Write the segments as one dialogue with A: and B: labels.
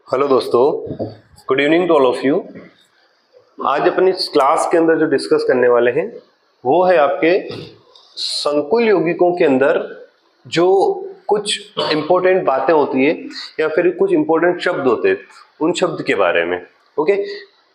A: Hello दोस्तों, good evening to all of you. आज अपनी क्लास के अंदर जो डिस्कस करने वाले हैं वो है आपके संकुल यौगिकों के अंदर जो कुछ इंपॉर्टेंट बातें होती है या फिर कुछ इंपॉर्टेंट शब्द होते हैं उन शब्द के बारे में। ओके,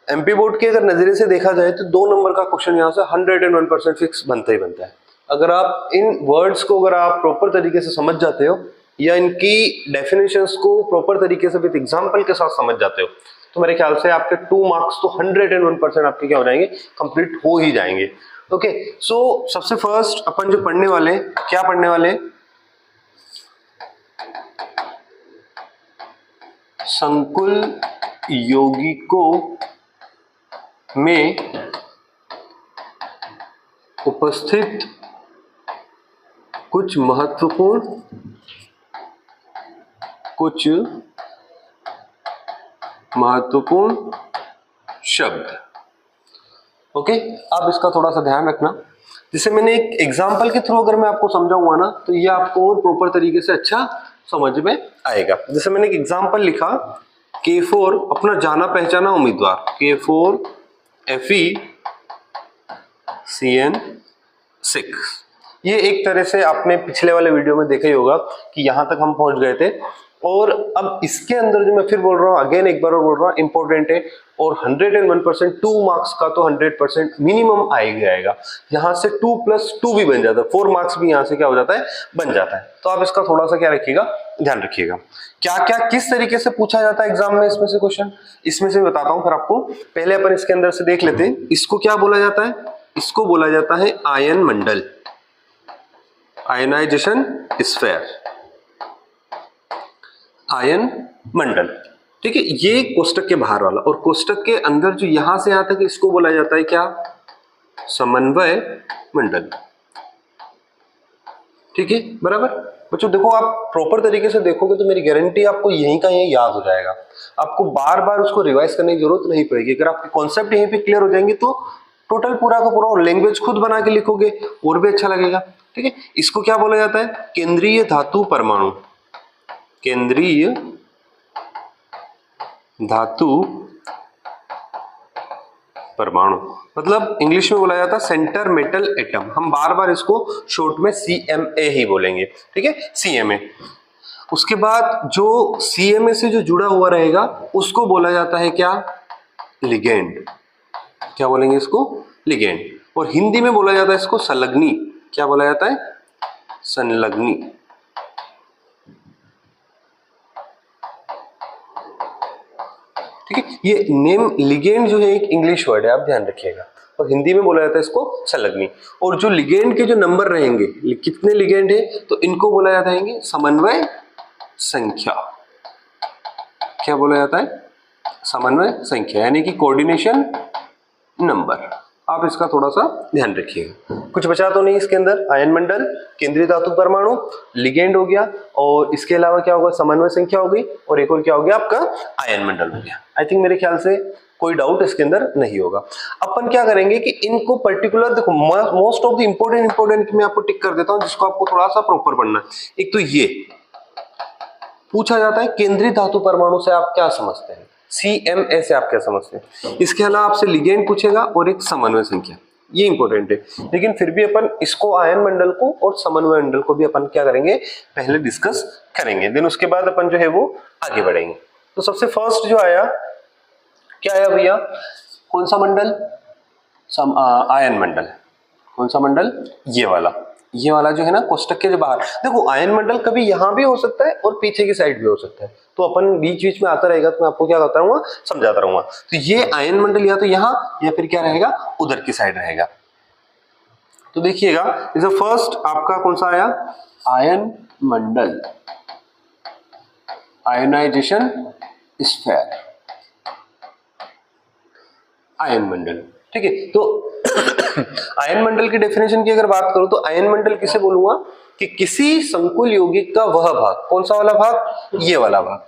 A: एमपी बोर्ड के अगर नजरिए से देखा जाए तो 2 नंबर का क्वेश्चन यहाँ से 101% फिक्स बनता ही बनता है। अगर आप इन वर्ड्स को अगर आप प्रॉपर तरीके से समझ जाते हो या इनकी डेफिनेशंस को प्रॉपर तरीके से विद एग्जांपल के साथ समझ जाते हो तो मेरे ख्याल से आपके 2 मार्क्स तो 101% आपके क्या हो जाएंगे, कंप्लीट हो ही जाएंगे। ओके, सो सबसे फर्स्ट अपन जो पढ़ने वाले क्या पढ़ने वाले, संकुल यौगिकों में उपस्थित कुछ महत्वपूर्ण शब्द। ओके, अब इसका थोड़ा सा ध्यान रखना। जैसे मैंने एक एग्जांपल के थ्रू अगर मैं आपको समझाऊंगा ना तो ये आपको और प्रॉपर तरीके से अच्छा समझ में आएगा। जैसे मैंने एक एग्जांपल लिखा K4 अपना जाना पहचाना उम्मीदवार K4 FeCN6। ये एक तरह से आपने पिछले वाले वीडियो में देखा ही होगा कि यहां तक हम पहुंच गए थे। और अब इसके अंदर जो मैं फिर बोल रहा हूँ, अगेन एक बार और बोल रहा हूँ, इंपॉर्टेंट है और 101% 2 मार्क्स का तो 100% मिनिमम आ ही जाएगा। यहाँ से 2 + 2 भी बन जाता है, 4 मार्क्स भी यहाँ से क्या हो जाता है, बन जाता है। तो आप इसका थोड़ा सा क्या रखिएगा, ध्यान रखिएगा। क्या क्या किस तरीके से पूछा जाता है एग्जाम में इसमें से क्वेश्चन, इसमें से बताता हूँ फिर आपको। पहले अपन इसके अंदर से देख लेते हैं, इसको क्या बोला जाता है, इसको बोला जाता है आयन मंडल, आयनाइजेशन स्फीयर, आयन मंडल। ठीक है, ये कोष्टक के बाहर वाला, और कोष्टक के अंदर जो यहां से यहां तक इसको बोला जाता है क्या, समन्वय मंडल। ठीक है, बराबर बच्चों। देखो आप प्रॉपर तरीके से देखोगे तो मेरी गारंटी आपको यहीं का यहीं याद हो जाएगा, आपको बार बार उसको रिवाइज करने की जरूरत नहीं पड़ेगी। अगर आपके कॉन्सेप्ट यहीं पे क्लियर हो जाएंगे तो टोटल पूरा का पूरा लैंग्वेज खुद बना के लिखोगे और भी अच्छा लगेगा। ठीक है, इसको क्या बोला जाता है, केंद्रीय धातु परमाणु, केंद्रीय धातु परमाणु, मतलब इंग्लिश में बोला जाता है सेंटर मेटल एटम। हम बार बार इसको शॉर्ट में CMA ही बोलेंगे। ठीक है, CMA। उसके बाद जो CMA से जो जुड़ा हुआ रहेगा उसको बोला जाता है क्या, लिगेंड। क्या बोलेंगे इसको, लिगेंड। और हिंदी में बोला जाता है इसको संलग्नी। क्या बोला जाता है, संलग्नी। ठीक है, ये नेम लिगेंड जो है एक इंग्लिश वर्ड है, आप ध्यान रखिएगा, और हिंदी में बोला जाता है इसको संलग्नी। और जो लिगेंड के जो नंबर रहेंगे, कितने लिगेंड है, तो इनको बोला जाता है समन्वय संख्या। क्या बोला जाता है, समन्वय संख्या, यानी कि कोऑर्डिनेशन नंबर। आप इसका थोड़ा सा ध्यान रखिएगा। कुछ बचा तो नहीं इसके अंदर, आयन मंडल, केंद्रीय धातु परमाणु, लिगेंड हो गया, और इसके अलावा क्या होगा, समन्वय संख्या हो गई, और एक और क्या हो गया आपका, आयन मंडल हो गया। आई थिंक मेरे ख्याल से कोई डाउट इसके अंदर नहीं होगा। अपन क्या करेंगे कि इनको पर्टिकुलर देखो, मोस्ट ऑफ द इंपोर्टेंट मैं आपको टिक कर देता हूं जिसको आपको थोड़ा सा प्रॉपर पढ़ना है। एक तो ये पूछा जाता है केंद्रीय धातु परमाणु से आप क्या समझते हैं, CMA से आप क्या समझते हैं। इसके अलावा आपसे लिगेंड पूछेगा और एक समन्वय संख्या, ये इंपॉर्टेंट है। लेकिन फिर भी अपन इसको आयन मंडल को और समन्वय मंडल को भी अपन क्या करेंगे, पहले डिस्कस करेंगे, देन उसके बाद अपन जो है वो आगे बढ़ेंगे। तो सबसे फर्स्ट जो आया, क्या आया भैया, कौन सा मंडल, आयन मंडल। कौन सा मंडल, ये वाला जो है ना कोष्टक के जो बाहर। देखो आयन मंडल कभी यहां भी हो सकता है और पीछे की साइड भी हो सकता है, तो अपन बीच बीच में आता रहेगा तो मैं आपको क्या करता रहूंगा, समझाता रहूंगा। तो ये आयन मंडल या तो यहाँ या फिर क्या रहेगा, उधर की साइड रहेगा। तो देखिएगा, इज फर्स्ट आपका कौन सा आया, आयन मंडल, आयनाइजेशन स्फीयर, आयन मंडल। ठीक है, तो आयन मंडल की डेफिनेशन की अगर बात करूं तो आयन मंडल किसे बोलूंगा कि किसी संकुल यौगिक का वह भाग, कौन सा वाला भाग, ये वाला भाग।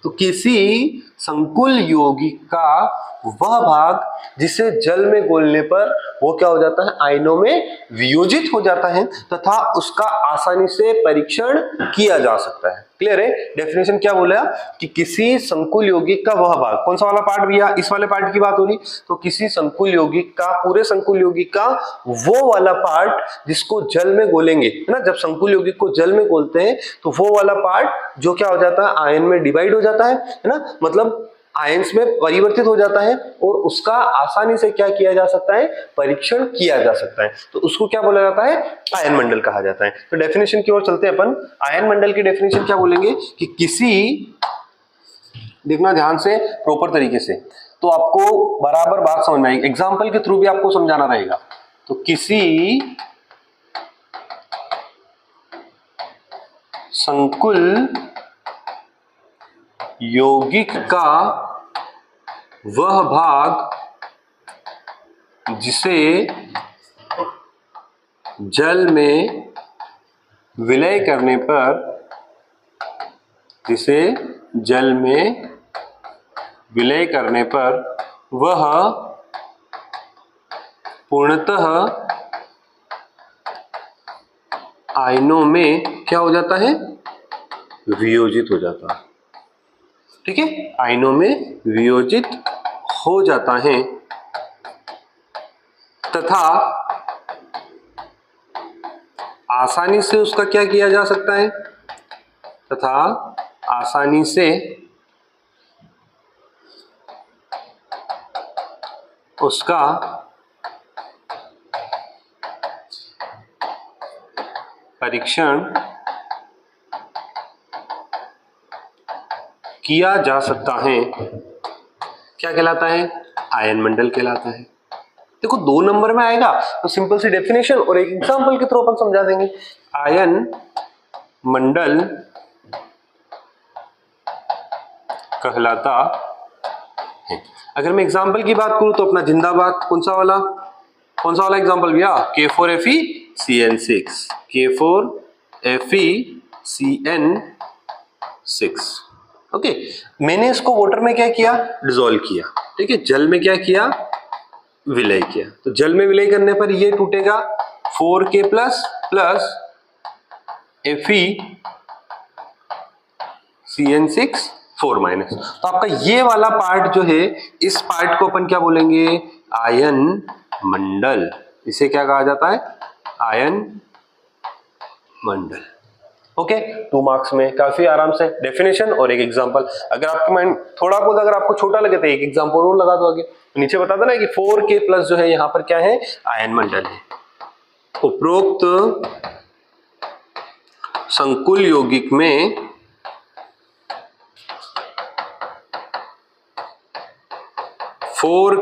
A: तो किसी संकुल यौगिक का वह भाग जिसे जल में घोलने पर वो क्या हो जाता है, आयनों में वियोजित हो जाता है तथा उसका आसानी से परीक्षण किया जा सकता है। क्लियर है? डेफिनेशन क्या बोला कि किसी संकुल यौगिक का वह भाग, कौन सा वाला पार्ट भैया, इस वाले पार्ट की बात हो रही, तो किसी संकुल यौगिक का, पूरे संकुल यौगिक का वो वाला पार्ट जिसको जल में घोलेंगे, है ना, जब संकुल यौगिक को जल में घोलते हैं तो वो वाला पार्ट जो क्या हो जाता है, आयन में डिवाइड हो जाता है ना, मतलब आयंस में परिवर्तित हो जाता है और उसका आसानी से क्या किया जा सकता है, परीक्षण किया जा सकता है, तो उसको क्या बोला जाता है, आयन मंडल कहा जाता है। तो डेफिनेशन की ओर चलते हैं अपन। आयन मंडल की डेफिनेशन क्या बोलेंगे कि किसी, देखना ध्यान से प्रॉपर तरीके से, तो आपको बराबर बात समझ में आएगी, एग्जाम्पल के थ्रू भी आपको समझाना रहेगा। तो किसी संकुल यौगिक का वह भाग जिसे जल में विलय करने पर, जिसे जल में विलय करने पर वह पूर्णतः आयनों में क्या हो जाता है, वियोजित हो जाता है। ठीक है, आयनों में वियोजित हो जाता है तथा आसानी से उसका क्या किया जा सकता है, तथा आसानी से उसका परीक्षण किया जा सकता है। क्या कहलाता है, आयन मंडल कहलाता है। देखो 2 नंबर में आएगा तो सिंपल सी डेफिनेशन और एक एग्जांपल के थ्रू अपन समझा देंगे। आयन मंडल कहलाता है। अगर मैं एग्जांपल की बात करूं तो अपना जिंदाबाद, कौन सा वाला एग्जांपल भैया, K4FeCN6, K4FeCN6। ओके, मैंने इसको वाटर में क्या किया, डिसॉल्व किया, ठीक है, जल में क्या किया, विलय किया। तो जल में विलय करने पर ये टूटेगा 4K प्लस FeCN6 4 माइनस। तो आपका ये वाला पार्ट जो है, इस पार्ट को अपन क्या बोलेंगे, आयन मंडल। इसे क्या कहा जाता है, आयन मंडल। ओके, 2 मार्क्स में काफी आराम से डेफिनेशन और एक एग्जांपल। अगर आपका माइंड थोड़ा बहुत अगर आपको छोटा लगे तो एक एग्जांपल और लगा दो आगे, तो नीचे बता देना कि 4K प्लस जो है यहाँ पर क्या है, आयन मंडल है। उपरोक्त संकुल यौगिक में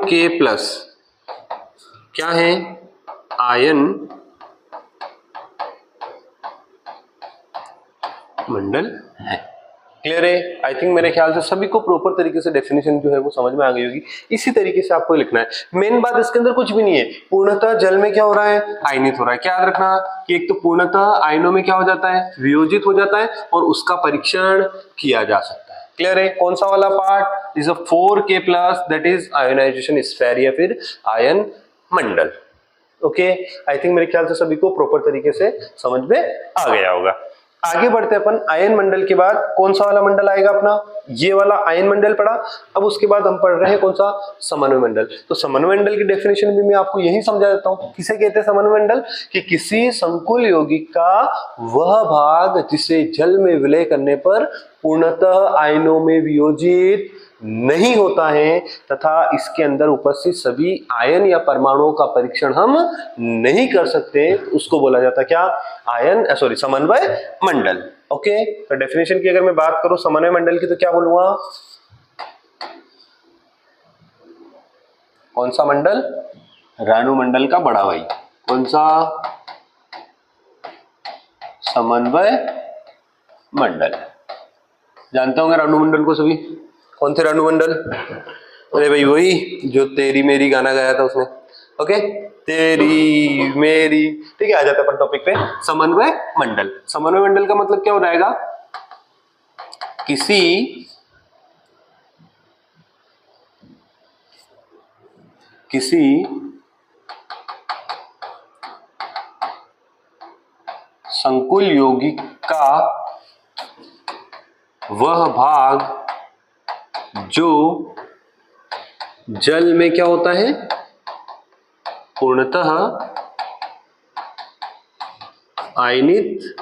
A: K प्लस क्या है, आयन मंडल है। क्लियर है? आई थिंक मेरे ख्याल से सभी को प्रॉपर तरीके से डेफिनेशन जो है वो समझ में आ गई होगी। इसी तरीके से आपको लिखना है। मेन बात इसके अंदर कुछ भी नहीं है, पूर्णतः जल में क्या हो रहा है, आयनित हो रहा है। क्या याद रखना कि एक तो पूर्णतः आयनों में क्या हो जाता है, वियोजित हो जाता है और उसका परीक्षण किया जा सकता है। क्लियर है? कौन सा वाला part is 4K plus, that is ionization sphere या फिर आयन मंडल। ओके, आई थिंक मेरे ख्याल से सभी को प्रॉपर तरीके से समझ में आ गया होगा। आगे बढ़ते अपन, आयन मंडल के बाद कौन सा वाला मंडल आएगा अपना, ये वाला आयन मंडल पढ़ा। अब उसके बाद हम पढ़ रहे हैं कौन सा, समन्वय मंडल। तो समन्वय मंडल की डेफिनेशन भी मैं आपको यही समझा देता हूं। किसे कहते हैं समन्वय मंडल, कि किसी संकुल यौगिक का वह भाग जिसे जल में विलय करने पर पूर्णतः आयनों में वियोजित नहीं होता है तथा इसके अंदर उपस्थित सभी आयन या परमाणुओं का परीक्षण हम नहीं कर सकते, तो उसको बोला जाता है क्या, समन्वय मंडल। ओके, तो डेफिनेशन की अगर मैं बात करूं समन्वय मंडल की, तो क्या बोलूंगा, कौन सा मंडल, राणु मंडल का बड़ा भाई। कौन सा, समन्वय मंडल। जानते होंगे राणु मंडल को सभी, कौन थे राणु मंडल, अरे भाई वही जो तेरी मेरी गाना गाया था उसने। ओके, तेरी मेरी, ठीक है। आ जाते अपन टॉपिक पे, समन्वय मंडल। समन्वय मंडल का मतलब क्या हो जाएगा, किसी संकुल यौगिक का वह भाग जो जल में क्या होता है, पूर्णतः आयनित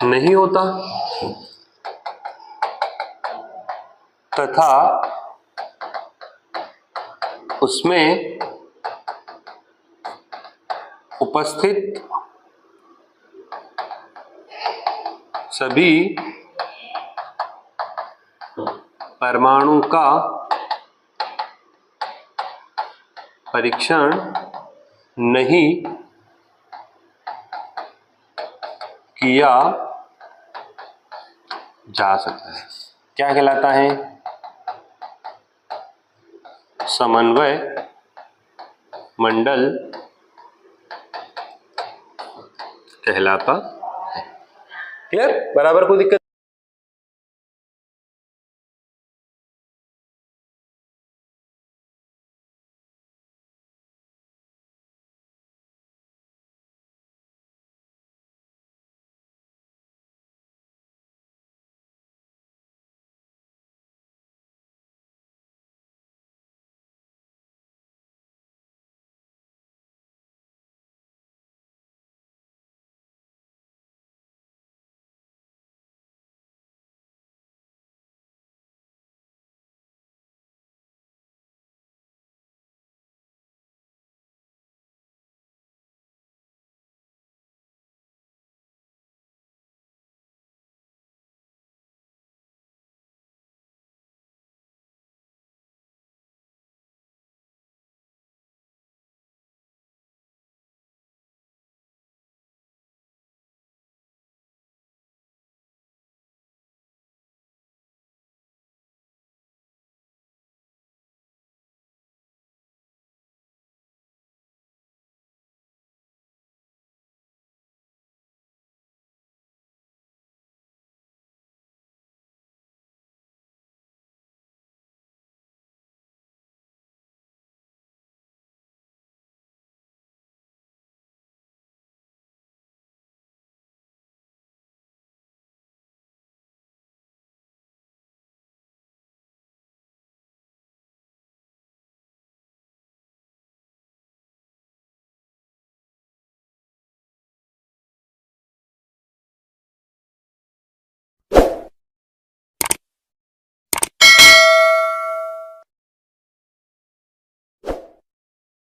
A: नहीं होता तथा उसमें उपस्थित सभी परमाणु का परीक्षण नहीं किया जा सकता है। क्या कहलाता है, समन्वय मंडल कहलाता है। क्लियर, बराबर, कोई दिक्कत